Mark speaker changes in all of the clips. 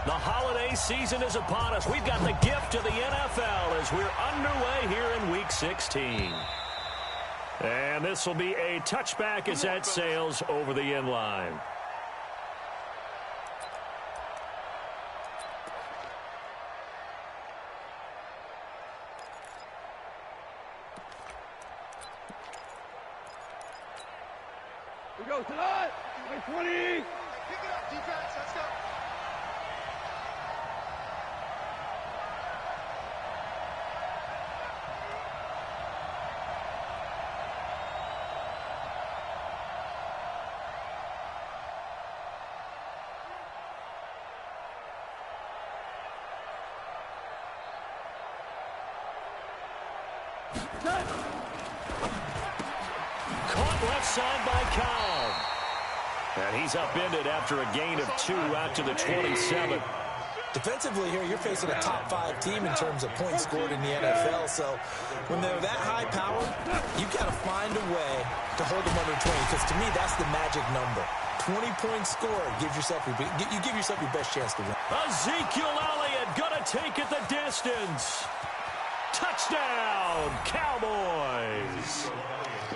Speaker 1: The holiday season is upon us. We've got the gift of the NFL as we're underway here in Week 16. And this will be a touchback as that sails over the end line.
Speaker 2: We go tonight. 20. Pick it up, defense. Let's go.
Speaker 1: Caught left side by Cobb. And he's upended after a gain of 2 out to the 27.
Speaker 3: Defensively here, you're facing a top-5 team in terms of points scored in the NFL. So when they're that high power, you've got to find a way to hold them under 20. Because to me, that's the magic number. 20 points scored gives yourself you give yourself your best chance to win.
Speaker 1: Ezekiel Elliott gonna take it the distance. Touchdown, Cowboys.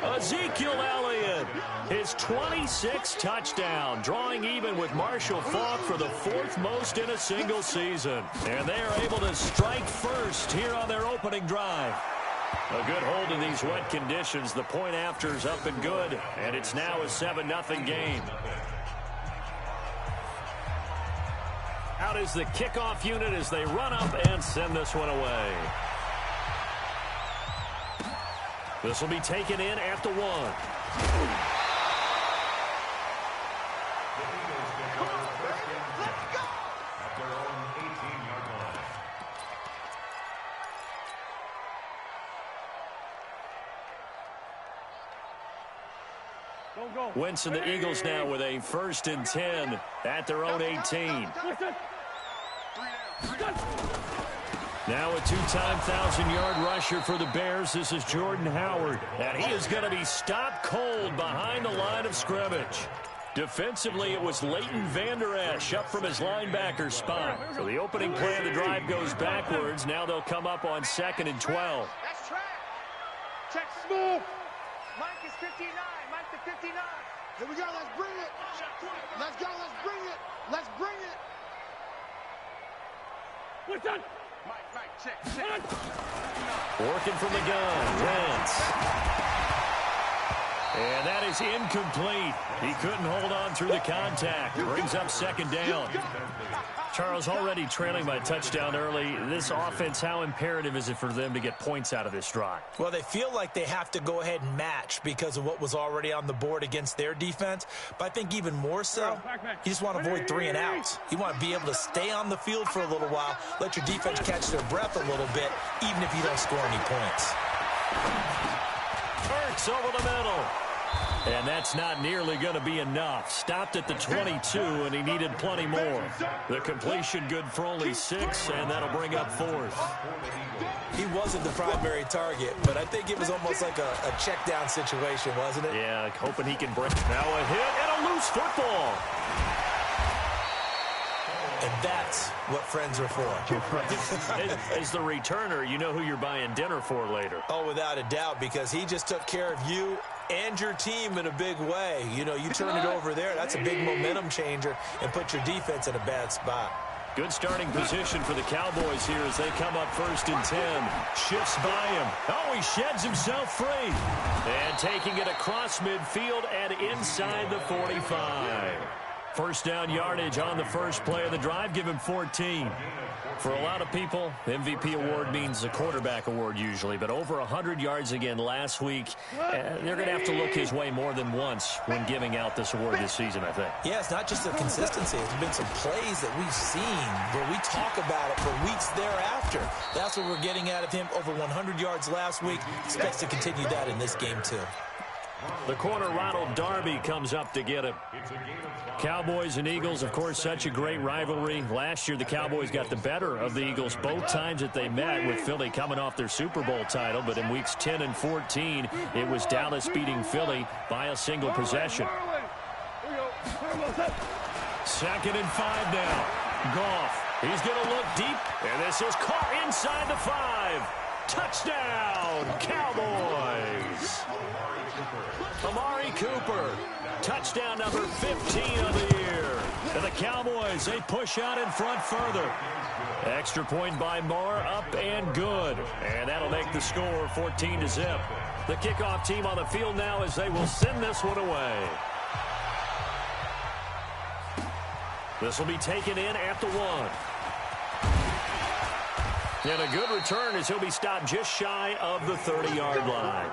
Speaker 1: Ezekiel Elliott, his 26th touchdown, drawing even with Marshall Faulk for the 4th most in a single season. And they are able to strike first here on their opening drive. A good hold in these wet conditions. The point after's up and good, and it's now a 7-0 game. Out is the kickoff unit as they run up and send this one away. This will be taken in at the 1. Wentz and the Eagles now with a 1st and 10 at their own 18. Now a 2-time 1,000-yard rusher for the Bears. This is Jordan Howard. And he is going to be stopped cold behind the line of scrimmage. Defensively, it was Leighton Vander Esch up from his linebacker spot. So the opening play of the drive goes backwards. Now they'll come up on 2nd and 12.
Speaker 2: That's track. Check smooth. Mike is 59. Mike to 59. Here we go. Let's bring it. Let's go. Let's bring it. Let's bring it. What's that? Mike, check.
Speaker 1: Working from the gun, Wentz. And that is incomplete. He couldn't hold on through the contact. Brings up 2nd down. Charles, already trailing by a touchdown early. This offense, how imperative is it for them to get points out of this drive?
Speaker 3: Well, they feel like they have to go ahead and match because of what was already on the board against their defense. But I think even more so, you just want to avoid 3 and outs. You want to be able to stay on the field for a little while, let your defense catch their breath a little bit, even if you don't score any points.
Speaker 1: Burks over the middle. And that's not nearly going to be enough. Stopped at the 22, and he needed plenty more. The completion good for only 6, and that'll bring up 4th.
Speaker 3: He wasn't the primary target, but I think it was almost like a check down situation, wasn't it?
Speaker 1: Yeah, hoping he can break. Now a hit and a loose football.
Speaker 3: And that's what friends are for.
Speaker 1: As the returner, you know who you're buying dinner for later.
Speaker 3: Oh, without a doubt, because he just took care of you and your team in a big way. You know, you turn it over there, that's a big momentum changer, and put your defense in a bad spot.
Speaker 1: Good starting position for the Cowboys here as they come up 1st and 10. Shifts by him. Oh, he sheds himself free. And taking it across midfield and inside the 45. 1st down yardage on the first play of the drive. Give him 14. For a lot of people, MVP award means a quarterback award usually, but over 100 yards again last week. They're going to have to look his way more than once when giving out this award this season, I think.
Speaker 3: Yeah, it's not just the consistency. There's been some plays that we've seen where we talk about it for weeks thereafter. That's what we're getting out of him. Over 100 yards last week. Expects to continue that in this game, too.
Speaker 1: The corner, Ronald Darby, comes up to get him. Cowboys and Eagles, of course, such a great rivalry. Last year, the Cowboys got the better of the Eagles both times that they met, with Philly coming off their Super Bowl title. But in weeks 10 and 14, it was Dallas beating Philly by a single possession. 2nd and 5 now. Goff, he's going to look deep, and this is caught inside the 5. Touchdown, Cowboys. Amari Cooper, touchdown number 15 of the year. And the Cowboys, they push out in front further. Extra point by Marr, up and good. And that'll make the score 14-0. The kickoff team on the field now as they will send this one away. This will be taken in at the 1. And a good return as he'll be stopped just shy of the 30-yard line.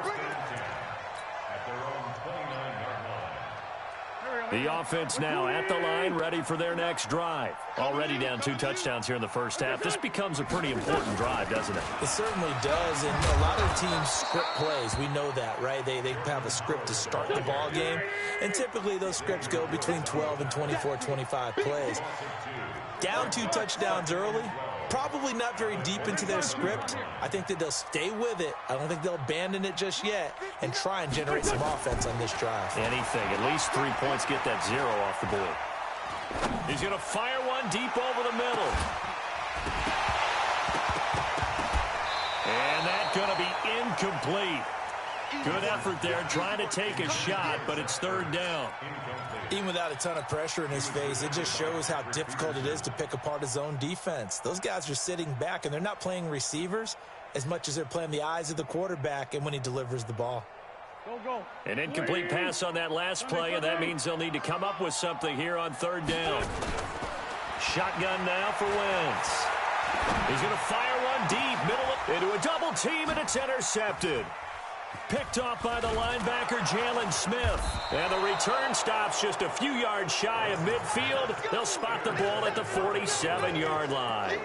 Speaker 1: The offense now at the line, ready for their next drive. Already down 2 touchdowns here in the first half. This becomes a pretty important drive, doesn't it?
Speaker 3: It certainly does, and a lot of teams script plays. We know that, right? They have a script to start the ball game, and typically those scripts go between 12 and 24, 25 plays. Down 2 touchdowns early, probably not very deep into their script. I think that they'll stay with it. I don't think they'll abandon it just yet and try and generate some offense on this drive.
Speaker 1: Anything. At least 3 points, get that 0 off the board. He's going to fire one deep over the middle. And that's going to be incomplete. Good effort there, trying to take a shot, but it's 3rd down.
Speaker 3: Even without a ton of pressure in his face, it just shows how difficult it is to pick apart his own defense. Those guys are sitting back, and they're not playing receivers as much as they're playing the eyes of the quarterback and when he delivers the ball.
Speaker 2: Go.
Speaker 1: An incomplete pass on that last play, and that means they'll need to come up with something here on 3rd down. Shotgun now for Wentz. He's going to fire one deep, into a double team, and it's intercepted. Picked off by the linebacker, Jalen Smith. And the return stops just a few yards shy of midfield. They'll spot the ball at the 47-yard line.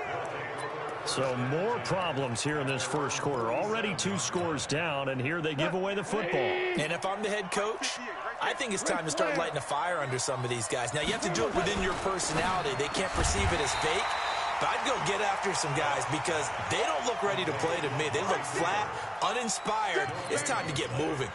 Speaker 1: So more problems here in this first quarter. Already 2 scores down, and here they give away the football.
Speaker 3: And if I'm the head coach, I think it's time to start lighting a fire under some of these guys. Now, you have to do it within your personality. They can't perceive it as fake. But I'd go get after some guys because they don't look ready to play to me. They look flat, uninspired. It's time to get moving.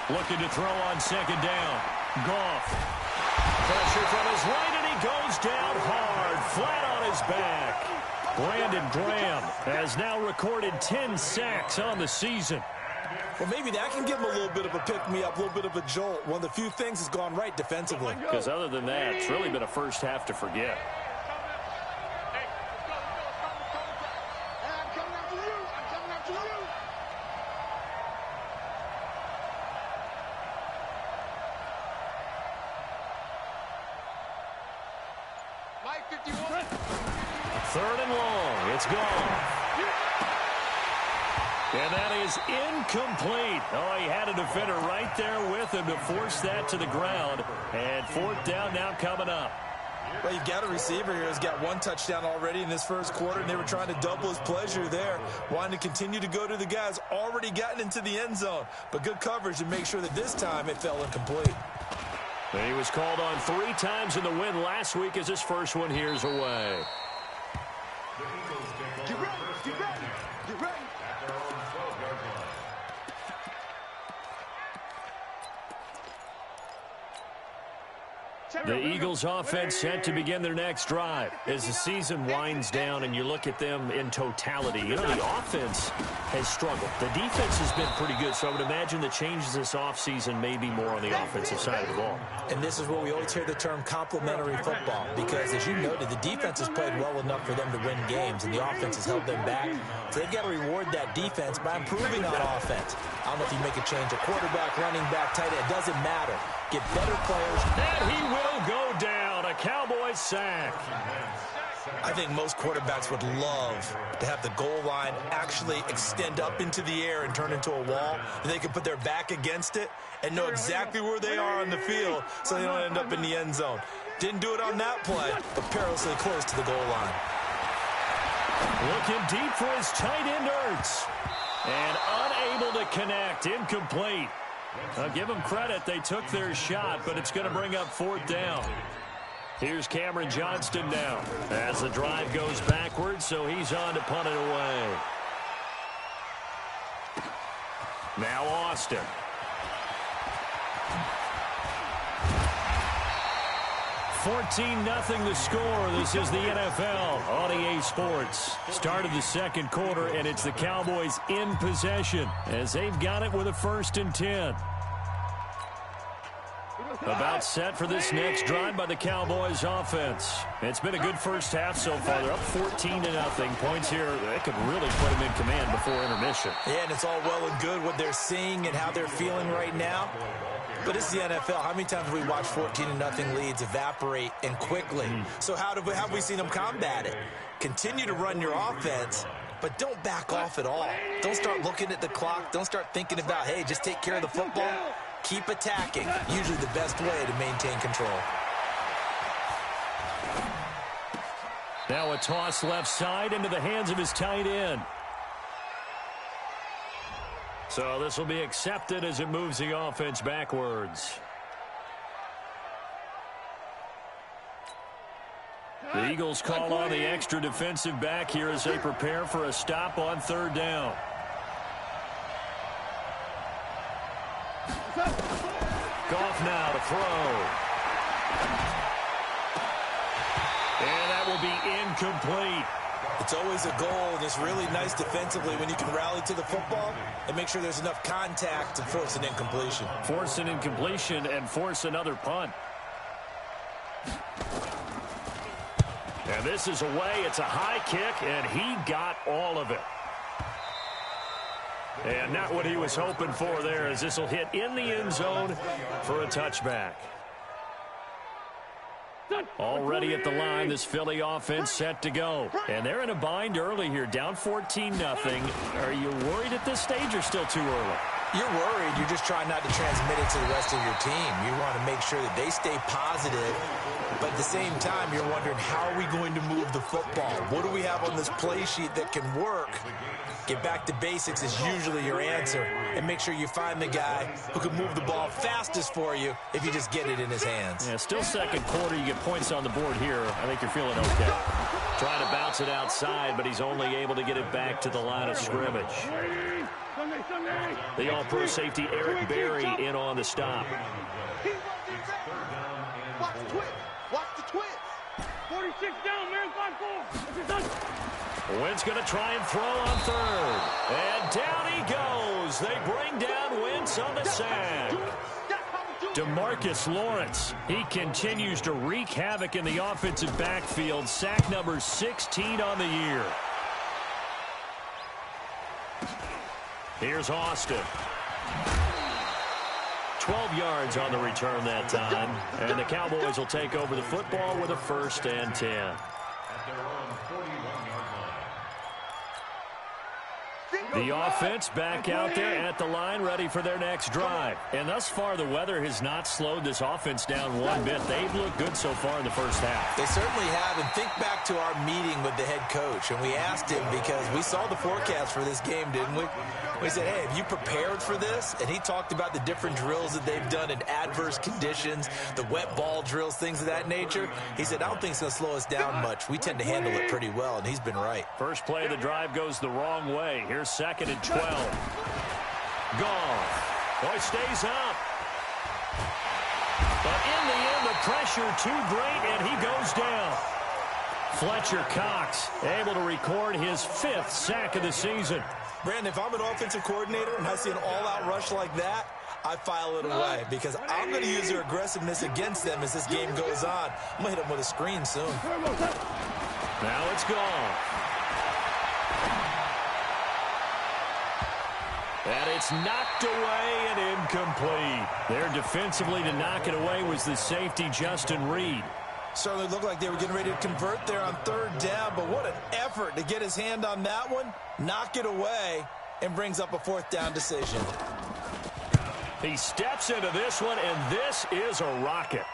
Speaker 1: Looking to throw on 2nd down. Goff. Pressure from his right, and he goes down hard, flat on his back. Brandon Graham has now recorded 10 sacks on the season.
Speaker 3: Well, maybe that can give him a little bit of a pick-me-up, a little bit of a jolt. One of the few things has gone right defensively.
Speaker 1: Because other than that, it's really been a first half to forget.
Speaker 2: I'm coming after you. Mike 51.
Speaker 1: 3rd and long. It's gone. And that is incomplete. Oh, he had a defender right there with him to force that to the ground. And 4th down now coming up.
Speaker 3: Well, you've got a receiver here who's got 1 touchdown already in this first quarter, and they were trying to double his pleasure there, wanting to continue to go to the guys already gotten into the end zone. But good coverage to make sure that this time it fell incomplete.
Speaker 1: And he was called on 3 times in the win last week as his first one here's away.
Speaker 2: Get ready.
Speaker 1: The Eagles offense set to begin their next drive. As the season winds down and you look at them in totality, you know, the offense has struggled. The defense has been pretty good, so I would imagine the changes this offseason may be more on the offensive side of the ball.
Speaker 3: And this is where we always hear the term complementary football, because as you noted, the defense has played well enough for them to win games, and the offense has held them back. So they've got to reward that defense by improving on offense. I don't know if you make a change, a quarterback, running back, tight end, it doesn't matter. Get better players.
Speaker 1: And he will go down. A Cowboys sack.
Speaker 3: I think most quarterbacks would love to have the goal line actually extend up into the air and turn into a wall, and they can put their back against it and know exactly where they are on the field so they don't end up in the end zone. Didn't do it on that play, but perilously close to the goal line.
Speaker 1: Looking deep for his tight end, Ertz. And unable to connect. Incomplete. I'll give them credit. They took their shot, but it's going to bring up 4th down. Here's Cameron Johnston now as the drive goes backwards, so he's on to punt it away. Now Austin. (14-0) the score. This is the NFL on EA Sports. Start of the second quarter, and it's the Cowboys in possession as they've got it with a 1st and 10. About set for this next drive by the Cowboys offense. It's been a good first half so far. They're up 14-0. Points here that could really put them in command before intermission.
Speaker 3: Yeah, and it's all well and good what they're seeing and how they're feeling right now. But it's the NFL. How many times have we watched 14-0 leads evaporate and quickly? So how have we seen them combat it? Continue to run your offense, but don't back off at all. Don't start looking at the clock. Don't start thinking about, hey, just take care of the football. Keep attacking. Usually the best way to maintain control.
Speaker 1: Now a toss left side into the hands of his tight end. So this will be accepted as it moves the offense backwards. The Eagles call on the extra defensive back here as they prepare for a stop on 3rd down. Goff now to throw. And that will be incomplete.
Speaker 3: It's always a goal, and it's really nice defensively when you can rally to the football and make sure there's enough contact to force an incompletion.
Speaker 1: Force an incompletion and force another punt. And this is away. It's a high kick, and he got all of it. And not what he was hoping for there, as this will hit in the end zone for a touchback. Already at the line, this Philly offense set to go. And they're in a bind early here, down 14-0. Are you worried at this stage or still too early?
Speaker 3: You're worried. You're just trying not to transmit it to the rest of your team. You want to make sure that they stay positive. But at the same time, you're wondering, how are we going to move the football? What do we have on this play sheet that can work? Get back to basics is usually your answer. And make sure you find the guy who can move the ball fastest for you if you just get it in his hands.
Speaker 1: Yeah, still second quarter. You get points on the board here. I think you're feeling okay. Trying to bounce it outside, but he's only able to get it back to the line of scrimmage. The all-pro safety Eric Berry in on the stop.
Speaker 2: Watch the twist. Watch the twist.
Speaker 4: 46 down, man. 5-4.
Speaker 1: Wentz going to try and throw on 3rd. And down he goes. They bring down Wentz on the sack. DeMarcus Lawrence, he continues to wreak havoc in the offensive backfield. Sack number 16 on the year. Here's Austin. 12 yards on the return that time. And the Cowboys will take over the football with a 1st and 10. The offense back out there at the line, ready for their next drive. And thus far, the weather has not slowed this offense down one bit. They've looked good so far in the first half.
Speaker 3: They certainly have. And think back to our meeting with the head coach. And we asked him, because we saw the forecast for this game, didn't we? We said, hey, have you prepared for this? And he talked about the different drills that they've done in adverse conditions, the wet ball drills, things of that nature. He said, I don't think it's going to slow us down much. We tend to handle it pretty well, and he's been right.
Speaker 1: First play of the drive goes the wrong way. Here's 2nd and 12. Gone. Boy, stays up. But in the end, the pressure too great, and he goes down. Fletcher Cox able to record his 5th sack of the season.
Speaker 3: Brandon, if I'm an offensive coordinator and I see an all-out rush like that, I file it away because I'm going to use their aggressiveness against them as this game goes on. I'm going to hit them with a screen soon.
Speaker 1: Now it's gone. And it's knocked away and incomplete. There defensively to knock it away was the safety, Justin Reed.
Speaker 3: Certainly looked like they were getting ready to convert there on 3rd down, but what an effort to get his hand on that one, knock it away, and brings up a 4th down decision.
Speaker 1: He steps into this one, and this is a rocket.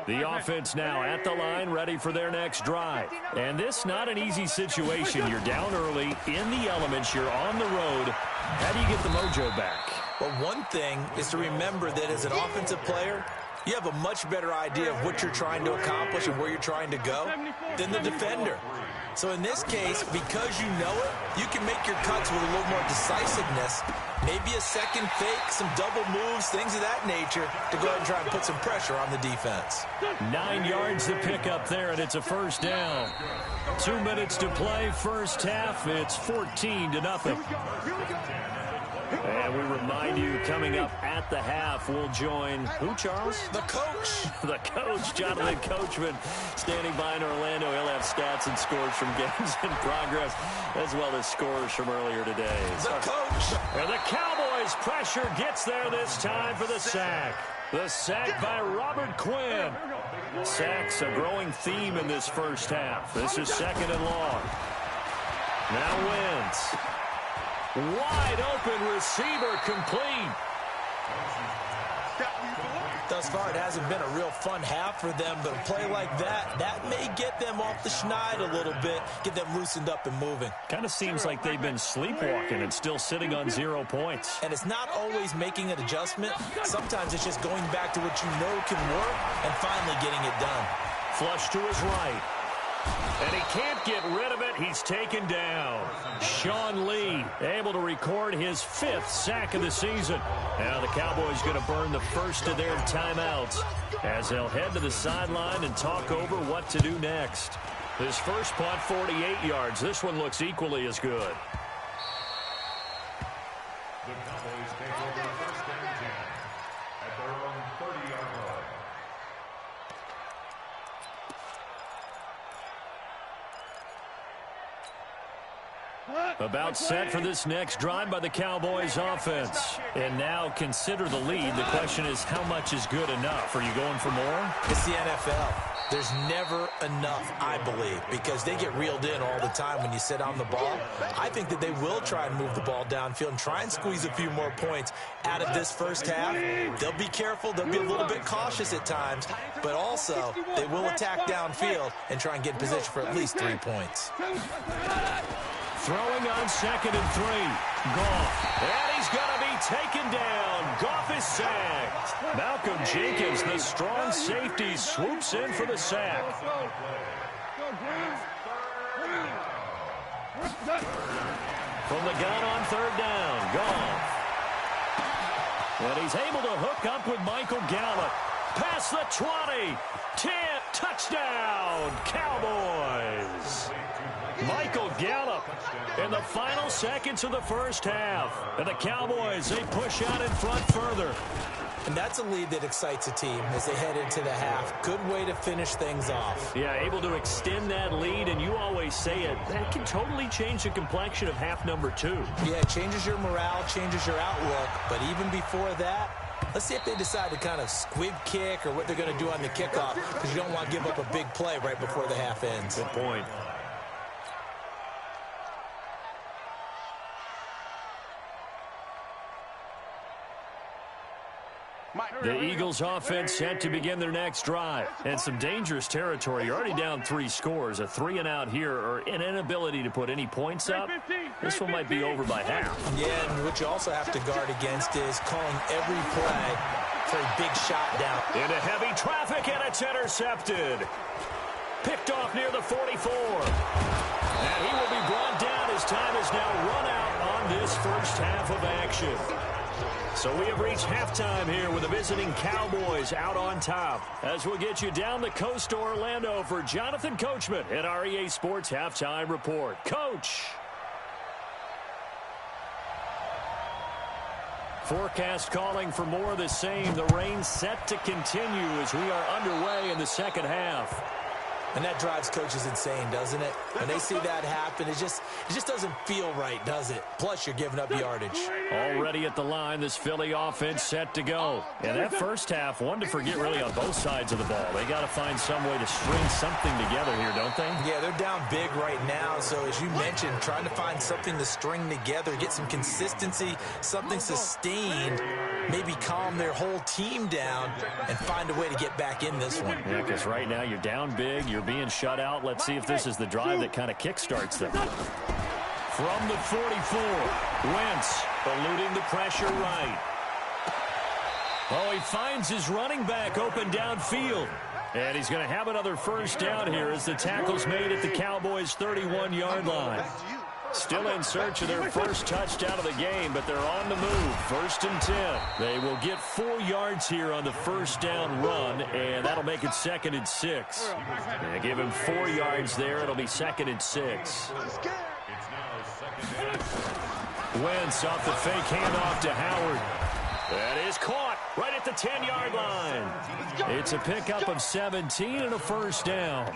Speaker 1: The offense now at the line, ready for their next drive. And this not an easy situation. You're down early, in the elements, you're on the road. How do you get the mojo back?
Speaker 3: Well, one thing is to remember that as an offensive player, you have a much better idea of what you're trying to accomplish and where you're trying to go than the defender. So in this case, because you know it, you can make your cuts with a little more decisiveness, maybe a second fake, some double moves, things of that nature, to go ahead and try and put some pressure on the defense.
Speaker 1: 9 yards to pick up there, and it's a first down. 2 minutes to play, first half. It's 14-0. And we remind you, coming up at the half, we'll join who, Charles?
Speaker 3: The coach.
Speaker 1: The coach, Jonathan Coachman, standing by in Orlando. He'll have stats and scores from games in progress, as well as scores from earlier today.
Speaker 3: The coach.
Speaker 1: And the Cowboys' pressure gets there this time for the sack. The sack by Robert Quinn. Sacks a growing theme in this first half. This is 2nd and long. Now Wentz. Wide open receiver, complete.
Speaker 3: Thus far, it hasn't been a real fun half for them, but a play like that may get them off the schneid a little bit, get them loosened up and moving.
Speaker 1: Kind of seems like they've been sleepwalking and still sitting on 0 points.
Speaker 3: And it's not always making an adjustment. Sometimes it's just going back to what you know can work and finally getting it done.
Speaker 1: Flush to his right. And he can't get rid of it. He's taken down. Sean Lee able to record his 5th sack of the season. Now the Cowboys going to burn the first of their timeouts as they'll head to the sideline and talk over what to do next. This first punt, 48 yards. This one looks equally as good.
Speaker 4: The Cowboys take over 1st and 10 at their own 30-yard line.
Speaker 1: About set for this next drive by the Cowboys offense. And now consider the lead. The question is, how much is good enough? Are you going for more?
Speaker 3: It's the NFL. There's never enough, I believe, because they get reeled in all the time when you sit on the ball. I think that they will try and move the ball downfield and try and squeeze a few more points out of this first half. They'll be careful. They'll be a little bit cautious at times, but also they will attack downfield and try and get in position for at least 3 points.
Speaker 1: Throwing on 2nd and 3. Goff. And he's going to be taken down. Goff is sacked. Malcolm Jenkins, the strong safety, swoops in for the sack. From the gun on 3rd down. Goff. And he's able to hook up with Michael Gallup. Past the 20. 10. Touchdown. Cowboys. Michael Gallup in the final seconds of the first half. And the Cowboys, they push out in front further.
Speaker 3: And that's a lead that excites a team as they head into the half. Good way to finish things off.
Speaker 1: Yeah, able to extend that lead, and you always say it, that can totally change the complexion of half number 2.
Speaker 3: Yeah, it changes your morale, changes your outlook. But even before that, let's see if they decide to kind of squib kick or what they're going to do on the kickoff, because you don't want to give up a big play right before the half ends.
Speaker 1: Good point. The Eagles offense set to begin their next drive. And some dangerous territory. You're already down 3 scores. A 3-and-out here, or an inability to put any points up. This one might be over by half.
Speaker 3: Yeah, and what you also have to guard against is calling every play for a big shot down.
Speaker 1: Into heavy traffic, and it's intercepted. Picked off near the 44. And he will be brought down. His time is now run out on this first half of action. So we have reached halftime here with the visiting Cowboys out on top. As we'll get you down the coast to Orlando for Jonathan Coachman at our EA Sports Halftime Report. Coach. Forecast calling for more of the same. The rain set to continue as we are underway in the second half.
Speaker 3: And that drives coaches insane, doesn't it? When they see that happen, it just doesn't feel right, does it? Plus, you're giving up yardage.
Speaker 1: Already at the line, this Philly offense set to go. And that first half, one to forget really on both sides of the ball. They got to find some way to string something together here, don't they?
Speaker 3: Yeah, they're down big right now. So, as you mentioned, trying to find something to string together, get some consistency, something sustained, maybe calm their whole team down and find a way to get back in this one.
Speaker 1: Yeah, because right now you're down big, you're being shut out. Let's see if this is the drive that kind of kickstarts them. From the 44, Wentz eluding the pressure right. Oh, he finds his running back open downfield. And he's going to have another first down here as the tackle's made at the Cowboys' 31-yard line. Still in search of their first touchdown of the game, but they're on the move. 1st and 10. They will get 4 yards here on the first down run, and that'll make it 2nd and 6. Yeah, give him 4 yards there. It'll be 2nd and 6. Wentz off the fake handoff to Howard. That is caught right at the 10-yard line. It's a pickup of 17 and a first down.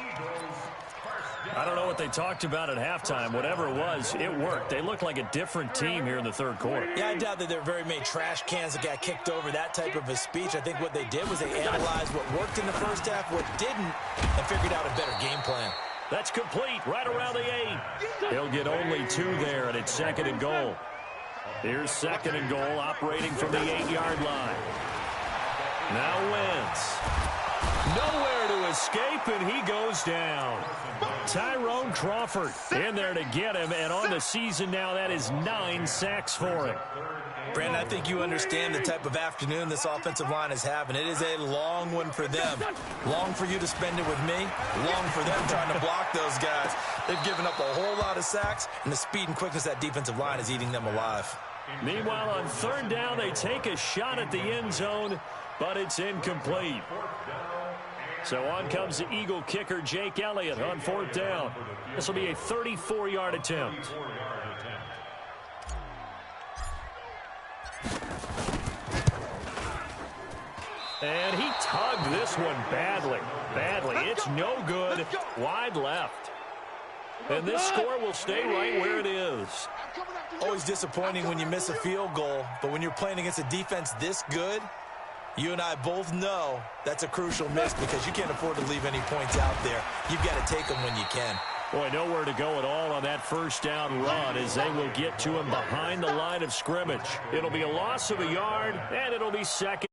Speaker 1: I don't know what they talked about at halftime. Whatever it was, it worked. They look like a different team here in the third quarter.
Speaker 3: Yeah, I doubt that there are very many trash cans that got kicked over, that type of a speech. I think what they did was they analyzed what worked in the first half, what didn't, and figured out a better game plan.
Speaker 1: That's complete right around the 8. He'll get only 2 there, and it's 2nd and goal. Here's 2nd and goal, operating from the 8-yard line. Now Wentz. Nowhere to escape, and he goes down. Tyrone Crawford in there to get him, and on the season now, that is 9 sacks for him.
Speaker 3: Brandon, I think you understand the type of afternoon this offensive line is having. It is a long one for them. Long for you to spend it with me. Long for them trying to block those guys. They've given up a whole lot of sacks, and the speed and quickness of that defensive line is eating them alive.
Speaker 1: Meanwhile, on 3rd down, they take a shot at the end zone, but it's incomplete. So on comes the Eagle kicker, Jake Elliott, on 4th down. This will be a 34-yard attempt. And he tugged this one badly. It's no good. Wide left. And this score will stay right where it is.
Speaker 3: Always disappointing when you miss a field goal, but when you're playing against a defense this good, you and I both know that's a crucial miss because you can't afford to leave any points out there. You've got to take them when you can.
Speaker 1: Boy, nowhere to go at all on that first down run as they will get to him behind the line of scrimmage. It'll be a loss of a yard, and it'll be 2nd